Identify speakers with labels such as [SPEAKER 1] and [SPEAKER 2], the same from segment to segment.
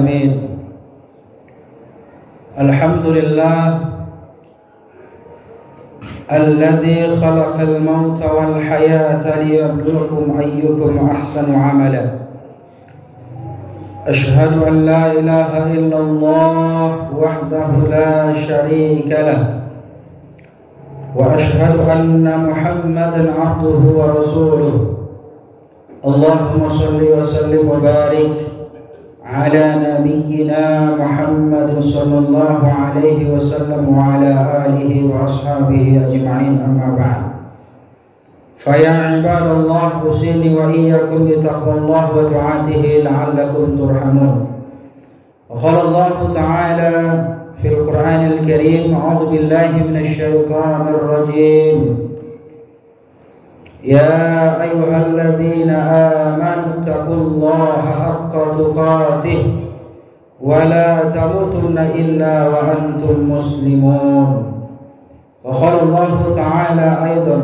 [SPEAKER 1] العالمين. الحمد لله الذي خلق الموت والحياة ليبلوكم أيكم أحسن عملا. أشهد أن لا إله إلا الله وحده لا شريك له، وأشهد أن محمدا عبده ورسوله. اللهم صل وسلم وبارك على نبينا محمد صلى الله عليه وسلم وعلى آله وأصحابه أجمعين، أما بعد. فيا عباد الله، أوصيني وإياكم بتقوى الله وطاعته لعلكم ترحمون. وقال الله تعالى في القرآن الكريم: أعوذ بالله من الشيطان الرجيم. يا أيها الذين آمنوا اتقوا الله حق تقاته ولا تموتن إلا وأنتم مسلمون. وقال الله تعالى أيضا: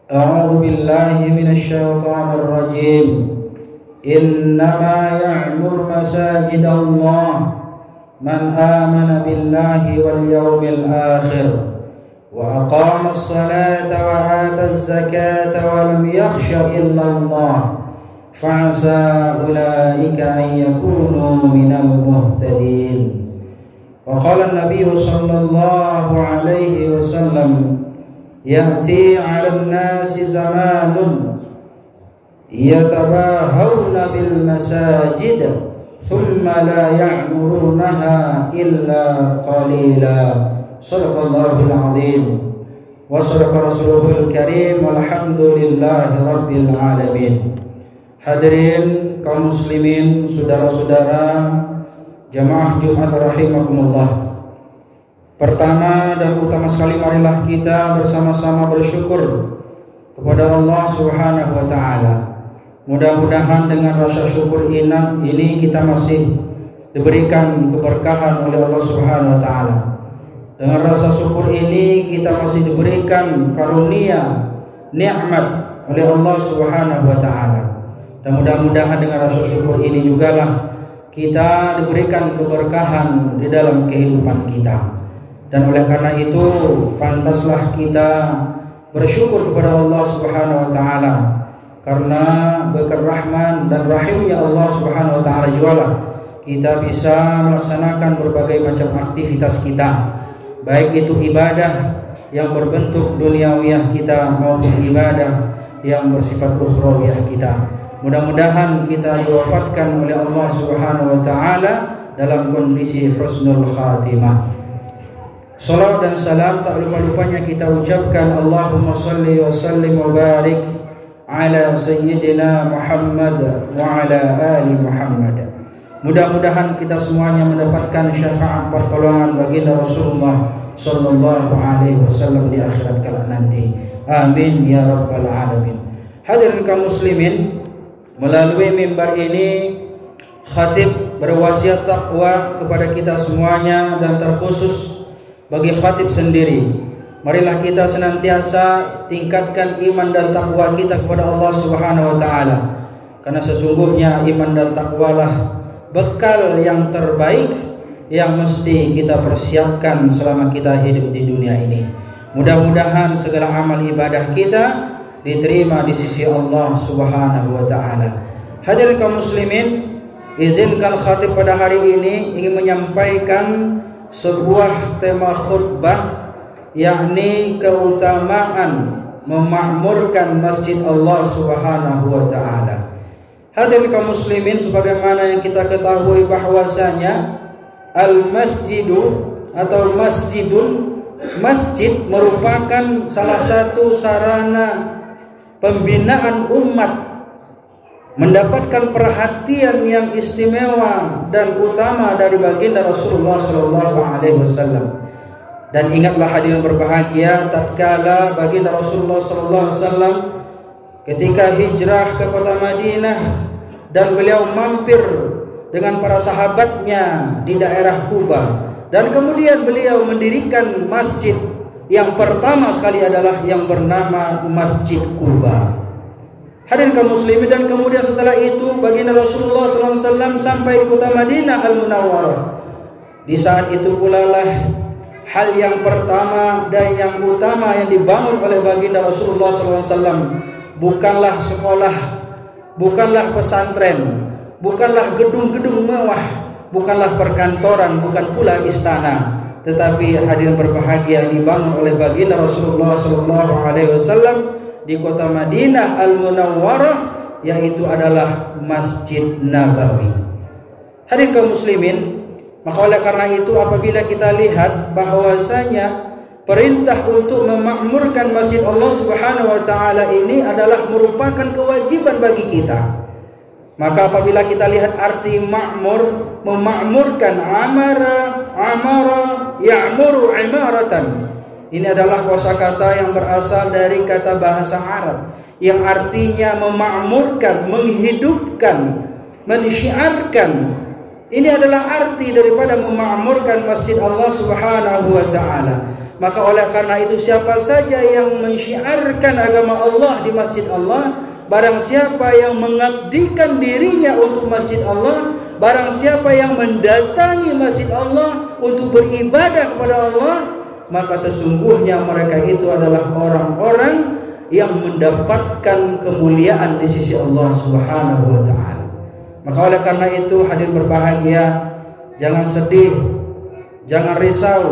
[SPEAKER 1] أعوذ بالله من الشيطان الرجيم. إنما يعمر مساجد الله من آمن بالله واليوم الآخر وأقام الصلاة وآتى الزكاة ولم يخش إلا الله فعسى أولئك أن يكونوا من المهتدين. وقال النبي صلى الله عليه وسلم: يأتي على الناس زمان يتباهون بالمساجد ثم لا يعمرونها إلا قليلا. صدق الله العظيم وصدق رسوله الكريم والحمد لله رب العالمين. Hadirin kaum muslimin, saudara-saudara jamaah Jumat rahimakumullah. Pertama dan utama sekali, marilah kita bersama-sama bersyukur kepada Allah Subhanahu wa taala. Mudah-mudahan dengan rasa syukur ini kita masih diberikan keberkahan oleh Allah Subhanahu wa taala. Dengan rasa syukur ini kita masih diberikan karunia, nikmat oleh Allah Subhanahu wa taala. Dan mudah-mudahan dengan rasa syukur ini jugalah kita diberikan keberkahan di dalam kehidupan kita. Dan oleh karena itu pantaslah kita bersyukur kepada Allah Subhanahu wa taala, karena berkat rahman dan rahimnya Allah Subhanahu wa taala jugalah kita bisa melaksanakan berbagai macam aktivitas kita, baik itu ibadah yang berbentuk duniawiyah kita maupun ibadah yang bersifat ukhrawiyah kita. Mudah-mudahan kita diwafatkan oleh Allah Subhanahu wa taala dalam kondisi husnul khatimah. Salawat dan salam tak lupa-lupanya kita ucapkan Allahumma salli wa sallim wa barik ala sayyidina Muhammad wa ala ali Muhammad. Mudah-mudahan kita semuanya mendapatkan syafaat pertolongan baginda Rasulullah sallallahu alaihi wasallam di akhirat kelak nanti. Amin ya rabbal alamin. Hadirin kaum muslimin, melalui mimbar ini khatib berwasiat takwa kepada kita semuanya dan terkhusus bagi khatib sendiri. Marilah kita senantiasa tingkatkan iman dan takwa kita kepada Allah Subhanahu wa taala, karena sesungguhnya iman dan takwalah bekal yang terbaik yang mesti kita persiapkan selama kita hidup di dunia ini. Mudah-mudahan segala amal ibadah kita diterima di sisi Allah Subhanahu wa taala. Hadirin kaum muslimin, izinkan khatib pada hari ini ingin menyampaikan sebuah tema khutbah, yakni keutamaan memakmurkan masjid Allah Subhanahu wa taala. Hadirin kaum muslimin, sebagaimana yang kita ketahui bahwasanya al-masjidu atau masjid merupakan salah satu sarana pembinaan umat, mendapatkan perhatian yang istimewa dan utama dari baginda Rasulullah sallallahu alaihi wasallam. Dan ingatlah hadirin berbahagia, tatkala baginda Rasulullah sallallahu alaihi wasallam ketika hijrah ke kota Madinah dan beliau mampir dengan para sahabatnya di daerah Kuba, dan kemudian beliau mendirikan masjid yang pertama sekali adalah yang bernama Masjid Kuba. Hadirin kaum muslimin, dan kemudian setelah itu baginda Rasulullah SAW sampai di kota Madinah Al-Munawwarah. Di saat itu pula lah hal yang pertama dan yang utama yang dibangun oleh baginda Rasulullah SAW bukanlah sekolah, bukanlah pesantren, bukanlah gedung-gedung mewah, bukanlah perkantoran, bukan pula istana, tetapi hadirin berbahagia yang dibangun oleh baginda Rasulullah SAW di kota Madinah Al-Munawwarah, yaitu adalah Masjid Nabawi. Hadirin kaum muslimin, maka oleh karena itu apabila kita lihat bahwasanya perintah untuk memakmurkan Masjid Allah Subhanahu wa taala ini adalah merupakan kewajiban bagi kita. Maka apabila kita lihat arti makmur, memakmurkan, amara, ya'muru imaratan. Ini adalah kosakata yang berasal dari kata bahasa Arab yang artinya memakmurkan, menghidupkan, mensyiarkan. Ini adalah arti daripada memakmurkan Masjid Allah Subhanahu wa taala. Maka oleh karena itu siapa saja yang mensyiarkan agama Allah di Masjid Allah, barang siapa yang mengabdikan dirinya untuk Masjid Allah, barang siapa yang mendatangi Masjid Allah untuk beribadah kepada Allah, maka sesungguhnya mereka itu adalah orang-orang yang mendapatkan kemuliaan di sisi Allah Subhanahu wa taala. Maka oleh karena itu hadirin berbahagia, jangan sedih, jangan risau,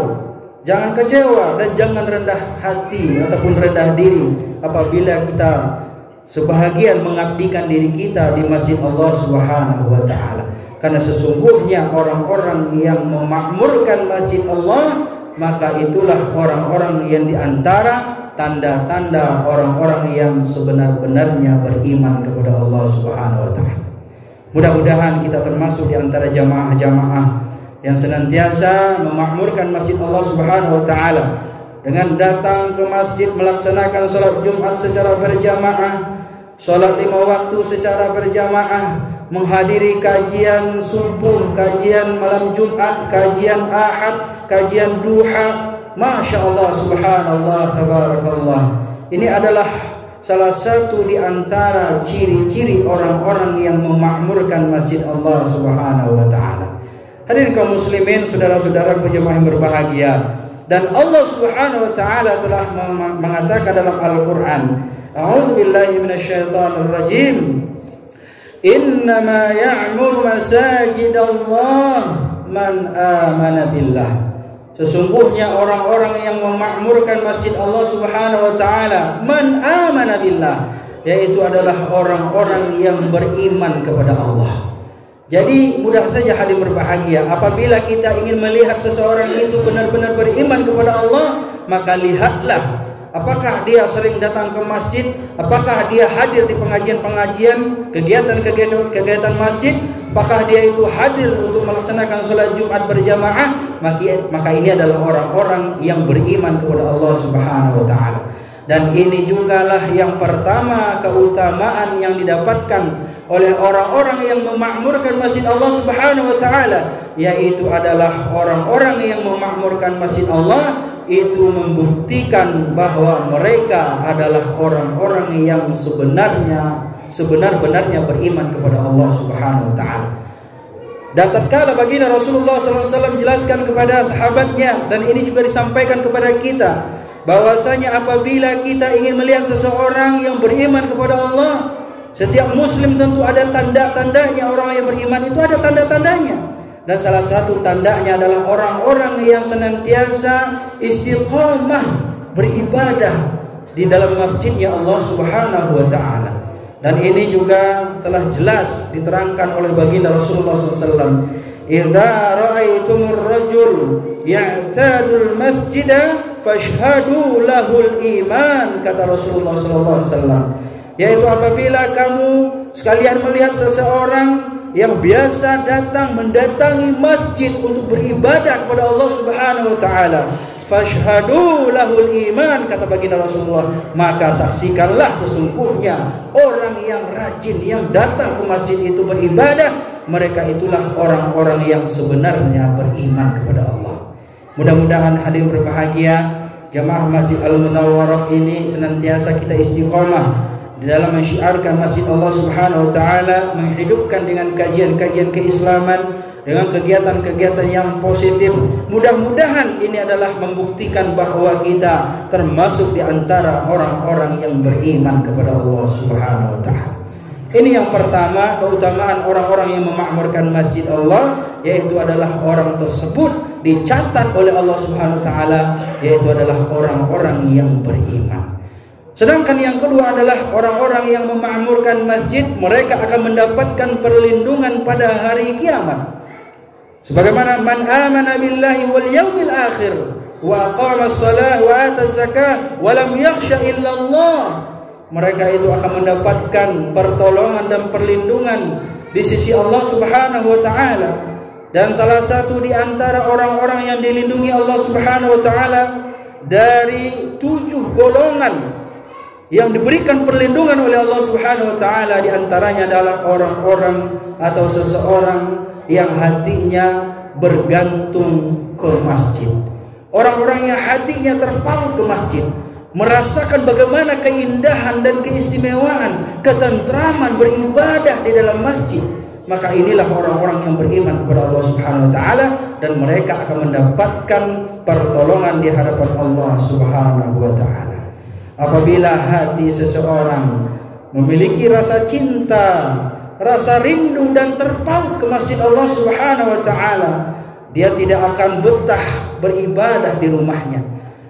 [SPEAKER 1] jangan kecewa, dan jangan rendah hati ataupun rendah diri apabila kita sebahagian mengabdikan diri kita di Masjid Allah Subhanahu wa taala. Karena sesungguhnya orang-orang yang memakmurkan Masjid Allah, maka itulah orang-orang yang diantara tanda-tanda orang-orang yang sebenar-benarnya beriman kepada Allah Subhanahu wa taala. Mudah-mudahan kita termasuk di antara jamaah-jamaah yang senantiasa memakmurkan Masjid Allah Subhanahu wa taala dengan datang ke masjid, melaksanakan salat Jumat secara berjamaah, salat 5 waktu secara berjamaah, menghadiri kajian subuh, kajian malam Jumat, kajian Ahad, kajian duha. Masya Allah, subhanallah, tabarakallah. Ini adalah salah satu di antara ciri-ciri orang-orang yang memakmurkan Masjid Allah Subhanahu wa taala. Hadirin kaum muslimin, saudara-saudara jemaah yang berbahagia, dan Allah Subhanahu wa taala telah mengatakan dalam Al-Qur'an, a'udzubillahi minasyaitonir rajim, innama ya'muru masajidallah man amana billah. Sesungguhnya orang-orang yang memakmurkan Masjid Allah Subhanahu wa taala, man amana billah, yaitu adalah orang-orang yang beriman kepada Allah. Jadi mudah saja hadirin berbahagia, apabila kita ingin melihat seseorang itu benar-benar beriman kepada Allah, maka lihatlah apakah dia sering datang ke masjid, apakah dia hadir di pengajian-pengajian, kegiatan-kegiatan masjid, apakah dia itu hadir untuk melaksanakan sholat Jumat berjamaah, maka ini adalah orang-orang yang beriman kepada Allah Subhanahu wa taala. Dan ini jugalah yang pertama keutamaan yang didapatkan oleh orang-orang yang memakmurkan Masjid Allah Subhanahu wa taala, yaitu adalah orang-orang yang memakmurkan Masjid Allah itu membuktikan bahwa mereka adalah orang-orang yang sebenar-benarnya beriman kepada Allah Subhanahu wa taala. Dan tatkala baginda Rasulullah SAW jelaskan kepada sahabatnya, dan ini juga disampaikan kepada kita, bahwasanya apabila kita ingin melihat seseorang yang beriman kepada Allah, setiap muslim tentu ada tanda-tandanya. Orang yang beriman itu ada tanda-tandanya, dan salah satu tandanya adalah orang-orang yang senantiasa istiqamah beribadah di dalam masjidnya Allah Subhanahu wa taala. Dan ini juga telah jelas diterangkan oleh baginda Rasulullah SAW. Idza ra'aitumur rajul ya'tadul masjida fashhadu lahul iman, kata Rasulullah SAW. Yaitu apabila kamu sekalian melihat seseorang yang biasa mendatangi masjid untuk beribadah kepada Allah Subhanahu wa taala, fashhadu lahul iman, kata baginda Rasulullah, maka saksikanlah sesungguhnya orang yang rajin yang datang ke masjid itu beribadah, mereka itulah orang-orang yang sebenarnya beriman kepada Allah. Mudah-mudahan hadirin berbahagia, jamaah Masjid Al-Munawwarah ini senantiasa kita istiqomah di dalam mensyiarkan masjid Allah Subhanahu wa taala, menghidupkan dengan kajian-kajian keislaman, dengan kegiatan-kegiatan yang positif. Mudah-mudahan ini adalah membuktikan bahwa kita termasuk di antara orang-orang yang beriman kepada Allah Subhanahu wa taala. Ini yang pertama, keutamaan orang-orang yang memakmurkan masjid Allah, yaitu adalah orang tersebut dicatat oleh Allah Subhanahu wa taala, yaitu adalah orang-orang yang beriman. Sedangkan yang kedua adalah orang-orang yang memakmurkan masjid, mereka akan mendapatkan perlindungan pada hari kiamat. Sebagaimana man amana billahi wal yaumil akhir wa aqama as-salah wa ata az-zakah wa lam yakhsha illa Allah, mereka itu akan mendapatkan pertolongan dan perlindungan di sisi Allah Subhanahu wa taala. Dan salah satu di antara orang-orang yang dilindungi Allah Subhanahu wa taala dari 7 golongan yang diberikan perlindungan oleh Allah Subhanahu wa taala, di antaranya adalah orang-orang atau seseorang yang hatinya bergantung ke masjid. Orang-orang yang hatinya terpaut ke masjid, merasakan bagaimana keindahan dan keistimewaan, ketentraman beribadah di dalam masjid, maka inilah orang-orang yang beriman kepada Allah Subhanahu wa taala, dan mereka akan mendapatkan pertolongan di hadapan Allah Subhanahu wa taala. Apabila hati seseorang memiliki rasa cinta, rasa rindu dan terpaut ke masjid Allah Subhanahu wa taala, dia tidak akan betah beribadah di rumahnya.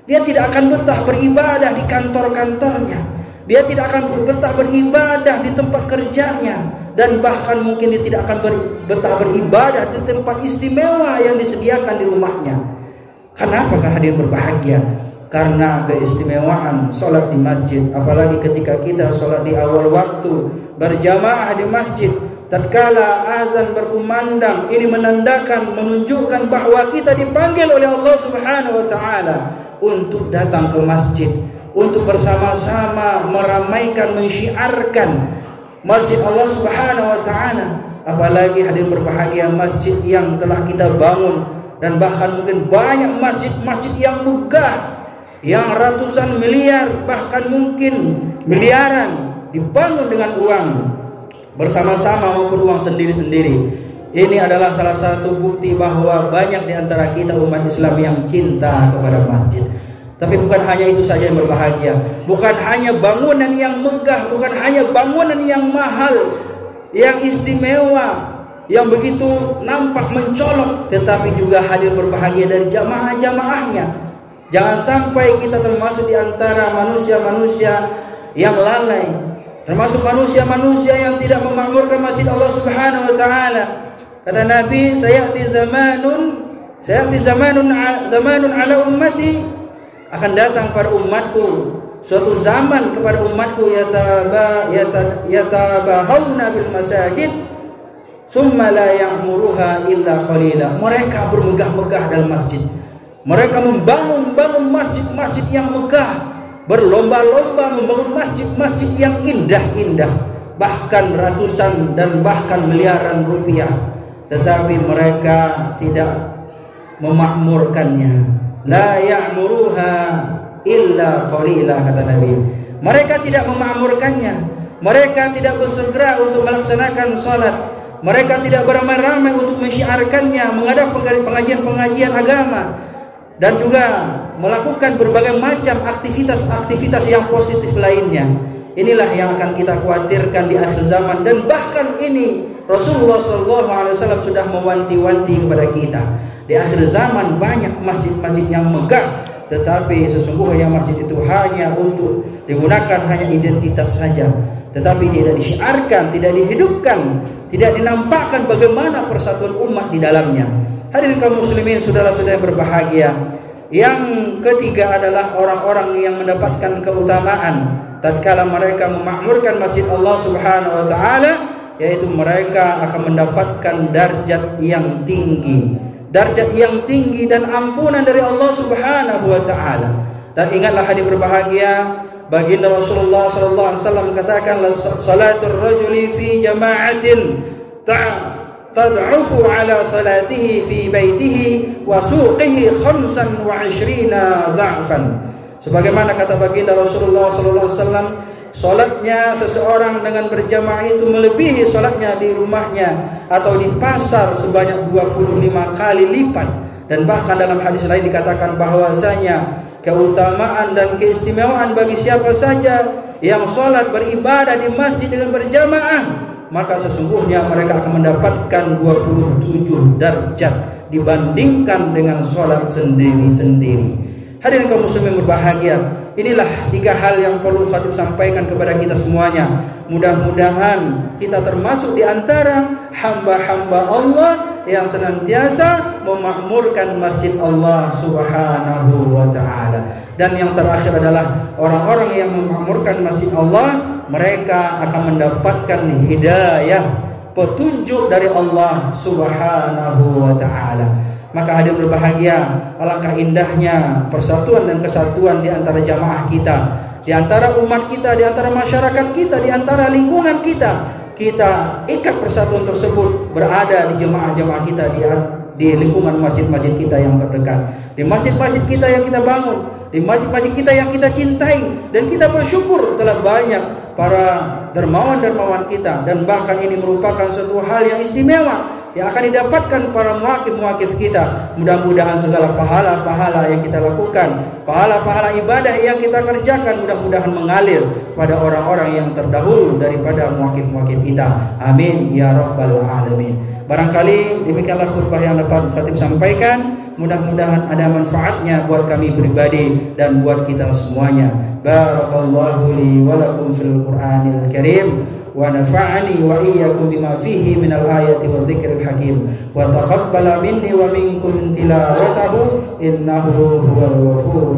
[SPEAKER 1] Dia tidak akan betah beribadah di kantor-kantornya. Dia tidak akan betah beribadah di tempat kerjanya, dan bahkan mungkin dia tidak akan betah beribadah di tempat istimewa yang disediakan di rumahnya. Kenapa? Karena dia berbahagia karena keistimewaan sholat di masjid. Apalagi ketika kita sholat di awal waktu berjamaah di masjid, tatkala azan berkumandang, ini menunjukkan bahwa kita dipanggil oleh Allah Subhanahu wa taala untuk datang ke masjid, untuk bersama-sama meramaikan, mensyiarkan masjid Allah Subhanahu wa taala. Apalagi hadirin berbahagia, masjid yang telah kita bangun, dan bahkan mungkin banyak masjid-masjid yang megah, yang ratusan miliar, bahkan mungkin miliaran, dibangun dengan uang bersama-sama maupun uang sendiri-sendiri. Ini adalah salah satu bukti bahwa banyak di antara kita umat Islam yang cinta kepada masjid. Tapi bukan hanya itu saja yang berbahagia, bukan hanya bangunan yang megah, bukan hanya bangunan yang mahal, yang istimewa, yang begitu nampak mencolok, tetapi juga hadir berbahagia dari jamaah-jamaahnya. Jangan sampai kita termasuk di antara manusia-manusia yang lalai, termasuk manusia-manusia yang tidak memakmurkan masjid Allah Subhanahu wa taala. Kata Nabi, sayati zamanun ala ummati, akan datang pada umatku suatu zaman kepada umatku, yatabahawna bil masajid summa la ya'muruha illa qalila. Mereka bermegah-megah dalam masjid. Mereka membangun masjid-masjid yang megah, berlomba-lomba membangun masjid-masjid yang indah-indah, bahkan ratusan dan bahkan miliaran rupiah, tetapi mereka tidak memakmurkannya. La ya'muruha illa qalila, kata Nabi. Mereka tidak memakmurkannya, mereka tidak bersegera untuk melaksanakan salat, mereka tidak beramai-ramai untuk mensyiarkannya, mengadakan pengajian-pengajian agama, dan juga melakukan berbagai macam aktivitas-aktivitas yang positif lainnya. Inilah yang akan kita khawatirkan di akhir zaman, dan bahkan ini Rasulullah SAW sudah mewanti-wanti kepada kita. Di akhir zaman banyak masjid-masjid yang megah, tetapi sesungguhnya masjid itu hanya untuk digunakan hanya identitas saja, tetapi tidak disiarkan, tidak dihidupkan, tidak dinampakkan bagaimana persatuan umat di dalamnya. Hadirin kaum muslimin, saudara-saudara yang berbahagia, yang ketiga adalah orang-orang yang mendapatkan keutamaan tatkala mereka memakmurkan masjid Allah Subhanahu wa taala, yaitu mereka akan mendapatkan derajat yang tinggi, dan ampunan dari Allah Subhanahu wa taala. Dan ingatlah hadirin berbahagia, baginda Rasulullah sallallahu alaihi wasallam katakan, salatul rajuli fi jama'atin tad'ufu ala salatihi fi baitihi wa suqihi 25 dha'fan. Sebagaimana kata baginda Rasulullah sallallahu alaihi wasallam, Solatnya seseorang dengan berjamaah itu melebihi solatnya di rumahnya atau di pasar sebanyak 25 kali lipat. Dan bahkan dalam hadis lain dikatakan bahwasanya keutamaan dan keistimewaan bagi siapa saja yang solat beribadah di masjid dengan berjamaah, maka sesungguhnya mereka akan mendapatkan 27 derajat dibandingkan dengan solat sendiri-sendiri. Hadirin kaum muslimin berbahagia, inilah 3 hal yang perlu khatib sampaikan kepada kita semuanya. Mudah-mudahan kita termasuk di antara hamba-hamba Allah yang senantiasa memakmurkan masjid Allah Subhanahu wa ta'ala. Dan yang terakhir adalah orang-orang yang memakmurkan masjid Allah, mereka akan mendapatkan hidayah, petunjuk dari Allah Subhanahu wa ta'ala. Maka hadirin berbahagia, alangkah indahnya persatuan dan kesatuan di antara jamaah kita, di antara umat kita, di antara masyarakat kita, di antara lingkungan kita. Kita ikat persatuan tersebut berada di jemaah-jemaah kita, di lingkungan masjid-masjid kita yang terdekat, di masjid-masjid kita yang kita bangun, di masjid-masjid kita yang kita cintai. Dan kita bersyukur telah banyak para dermawan-dermawan kita, dan bahkan ini merupakan suatu hal yang istimewa yang akan didapatkan para muwakif-muwakif kita. Mudah-mudahan segala pahala-pahala yang kita lakukan, pahala-pahala ibadah yang kita kerjakan, mudah-mudahan mengalir pada orang-orang yang terdahulu daripada muwakif-muwakif kita. Amin ya rabbal alamin. Barangkali demikianlah khutbah yang dapat khatib sampaikan. Mudah-mudahan ada manfaatnya buat kami pribadi dan buat kita semuanya. Barakallahu li wa lakum fil Qur'anil Karim, wa nafa'ani wa iyyakum bima fihi minal ayati wa dzikril hakim, wa taqabbala minni wa minkum tilawatahu innahu huwal ghafurur